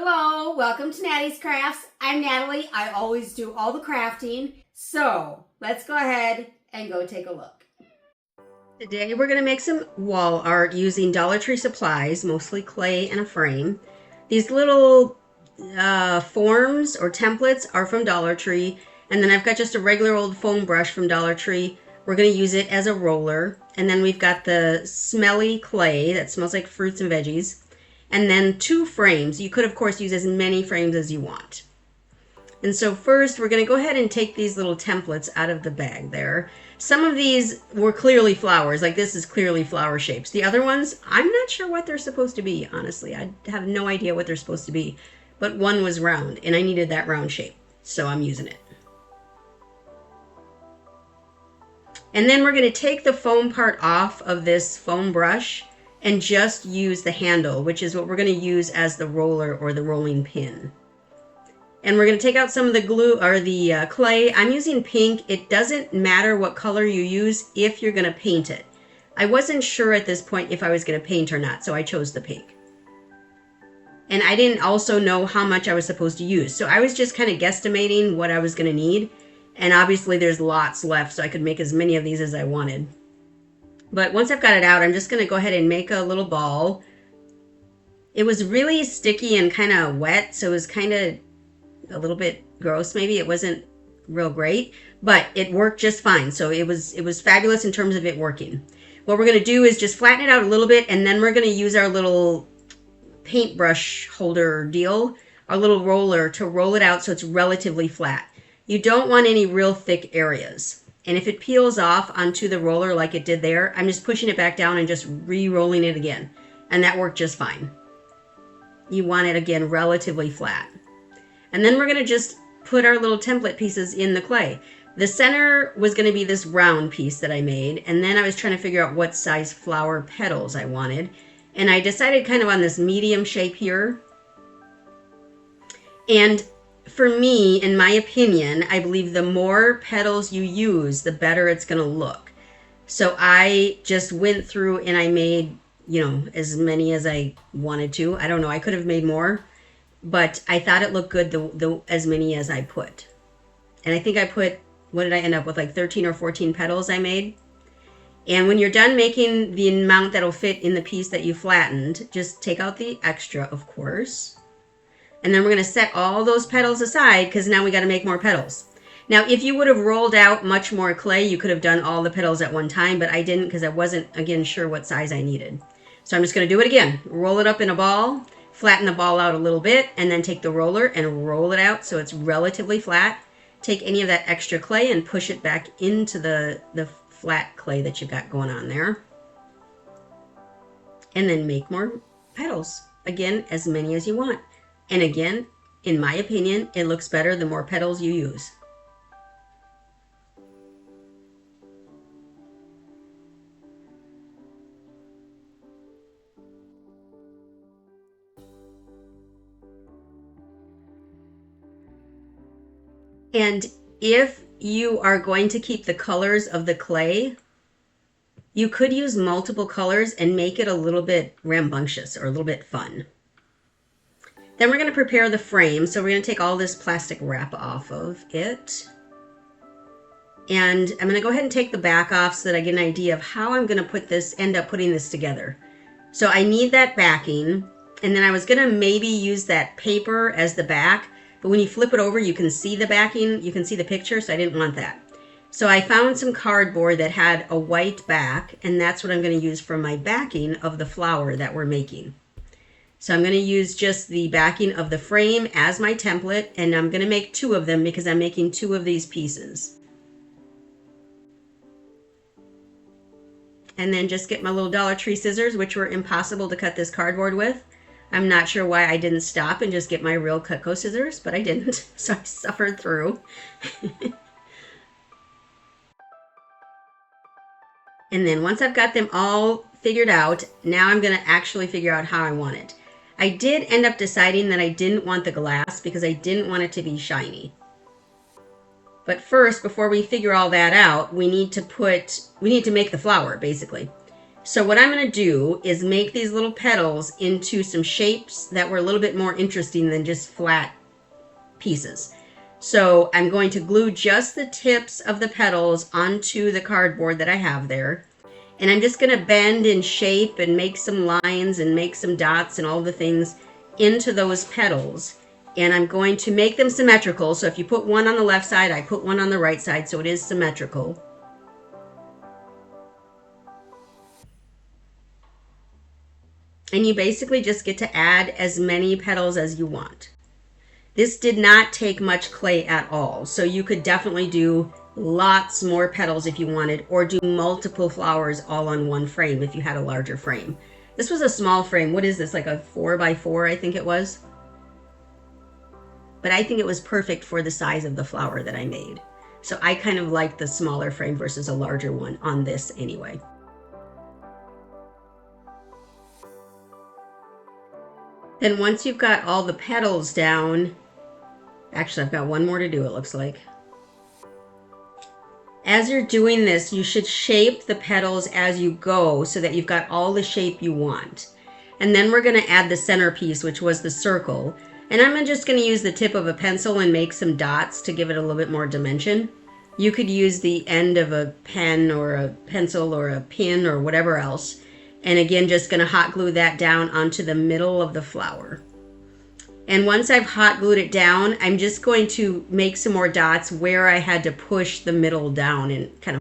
Hello, welcome to Natty's Crafts. I'm Natalie. I always do all the crafting. So let's go ahead and go take a look. Today we're going to make some wall art using Dollar Tree supplies, mostly clay and a frame. These little forms or templates are from Dollar Tree. And then I've got just a regular old foam brush from Dollar Tree. We're going to use it as a roller. And then we've got the smelly clay that smells like fruits and veggies. And then 2 frames. You could, of course, use as many frames as you want. And so first, we're going to go ahead and take these little templates out of the bag there. Some of these were clearly flowers, like this is clearly flower shapes. The other ones, I'm not sure what they're supposed to be, honestly. I have no idea what they're supposed to be. But one was round, and I needed that round shape, so I'm using it. And then we're going to take the foam part off of this foam brush and just use the handle, which is what we're going to use as the roller or the rolling pin. And we're going to take out some of the glue or the clay. I'm using pink. It doesn't matter what color you use if you're going to paint it. I wasn't sure at this point if I was going to paint or not, so I chose the pink. And I didn't also know how much I was supposed to use, so I was just kind of guesstimating what I was going to need. And obviously there's lots left, so I could make as many of these as I wanted. But once I've got it out, I'm just going to go ahead and make a little ball. It was really sticky and kind of wet, so it was kind of a little bit gross maybe. It wasn't real great, but it worked just fine. So it was fabulous in terms of it working. What we're going to do is just flatten it out a little bit, and then we're going to use our little paintbrush holder deal, our little roller, to roll it out so it's relatively flat. You don't want any real thick areas. And if it peels off onto the roller like it did there, I'm just pushing it back down and just re-rolling it again. And that worked just fine. You want it, again, relatively flat. And then we're going to just put our little template pieces in the clay. The center was going to be this round piece that I made. And then I was trying to figure out what size flower petals I wanted. And I decided kind of on this medium shape here. And for me, in my opinion, I believe the more petals you use, the better it's going to look. So I just went through and I made, as many as I wanted to. I don't know. I could have made more, but I thought it looked good as many as I put. And I think I put, what did I end up with, like 13 or 14 petals I made? And when you're done making the amount that'll fit in the piece that you flattened, just take out the extra, of course. And then we're going to set all those petals aside because now we got to make more petals. Now, if you would have rolled out much more clay, you could have done all the petals at one time, but I didn't because I wasn't, again, sure what size I needed. So I'm just going to do it again. Roll it up in a ball, flatten the ball out a little bit, and then take the roller and roll it out so it's relatively flat. Take any of that extra clay and push it back into the flat clay that you've got going on there. And then make more petals. Again, as many as you want. And again, in my opinion, it looks better the more petals you use. And if you are going to keep the colors of the clay, you could use multiple colors and make it a little bit rambunctious or a little bit fun. Then we're going to prepare the frame. So we're going to take all this plastic wrap off of it. And I'm going to go ahead and take the back off so that I get an idea of how I'm going to end up putting this together. So I need that backing. And then I was going to maybe use that paper as the back. But when you flip it over, you can see the backing. You can see the picture. So I didn't want that. So I found some cardboard that had a white back. And that's what I'm going to use for my backing of the flower that we're making. So I'm going to use just the backing of the frame as my template, and I'm going to make 2 of them because I'm making 2 of these pieces. And then just get my little Dollar Tree scissors, which were impossible to cut this cardboard with. I'm not sure why I didn't stop and just get my real Cutco scissors, but I didn't, so I suffered through. And then once I've got them all figured out, now I'm going to actually figure out how I want it. I did end up deciding that I didn't want the glass because I didn't want it to be shiny. But first, before we figure all that out, we need to make the flower, basically. So what I'm going to do is make these little petals into some shapes that were a little bit more interesting than just flat pieces. So I'm going to glue just the tips of the petals onto the cardboard that I have there. And I'm just going to bend and shape and make some lines and make some dots and all the things into those petals. And I'm going to make them symmetrical. So if you put one on the left side, I put one on the right side, so it is symmetrical. And you basically just get to add as many petals as you want. This did not take much clay at all, so you could definitely do lots more petals if you wanted, or do multiple flowers all on one frame if you had a larger frame. This was a small frame. What is this, like a 4x4, I think it was? But I think it was perfect for the size of the flower that I made. So I kind of like the smaller frame versus a larger one on this anyway. Then once you've got all the petals down, actually I've got one more to do, it looks like. As you're doing this, you should shape the petals as you go so that you've got all the shape you want. And then we're going to add the centerpiece, which was the circle. And I'm just going to use the tip of a pencil and make some dots to give it a little bit more dimension. You could use the end of a pen or a pencil or a pin or whatever else. And again, just going to hot glue that down onto the middle of the flower. And once I've hot glued it down, I'm just going to make some more dots where I had to push the middle down and kind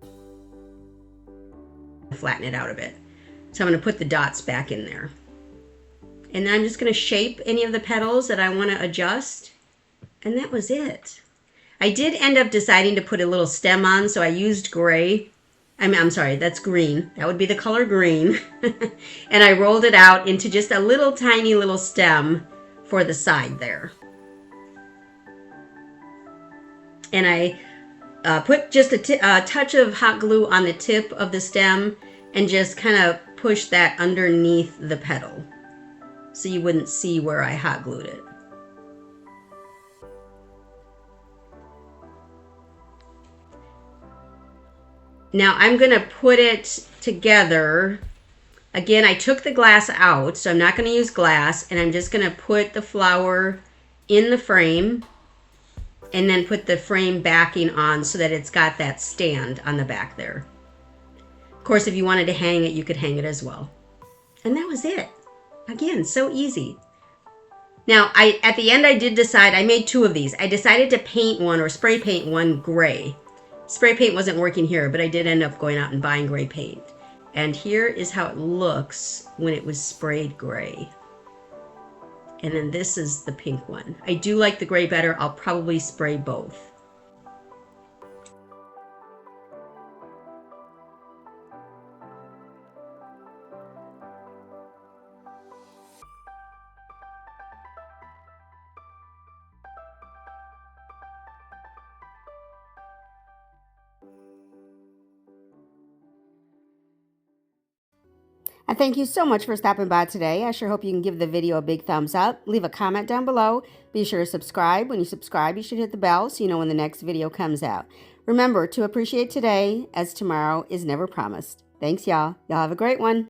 of flatten it out a bit. So I'm going to put the dots back in there. And then I'm just going to shape any of the petals that I want to adjust. And that was it. I did end up deciding to put a little stem on, so I used gray. I'm sorry, that's green. That would be the color green. And I rolled it out into just a little tiny little stem for the side there. And I put just a touch of hot glue on the tip of the stem and just kind of push that underneath the petal so you wouldn't see where I hot glued it. Now I'm going to put it together. Again, I took the glass out, so I'm not going to use glass, and I'm just going to put the flower in the frame and then put the frame backing on so that it's got that stand on the back there. Of course, if you wanted to hang it, you could hang it as well. And that was it. Again, so easy. Now, at the end, I did decide, I made two of these. I decided to paint one or spray paint one gray. Spray paint wasn't working here, but I did end up going out and buying gray paint. And here is how it looks when it was sprayed gray. And then this is the pink one. I do like the gray better. I'll probably spray both. I thank you so much for stopping by today. I sure hope you can give the video a big thumbs up. Leave a comment down below. Be sure to subscribe. When you subscribe, you should hit the bell so you know when the next video comes out. Remember to appreciate today, as tomorrow is never promised. Thanks, y'all. Y'all have a great one.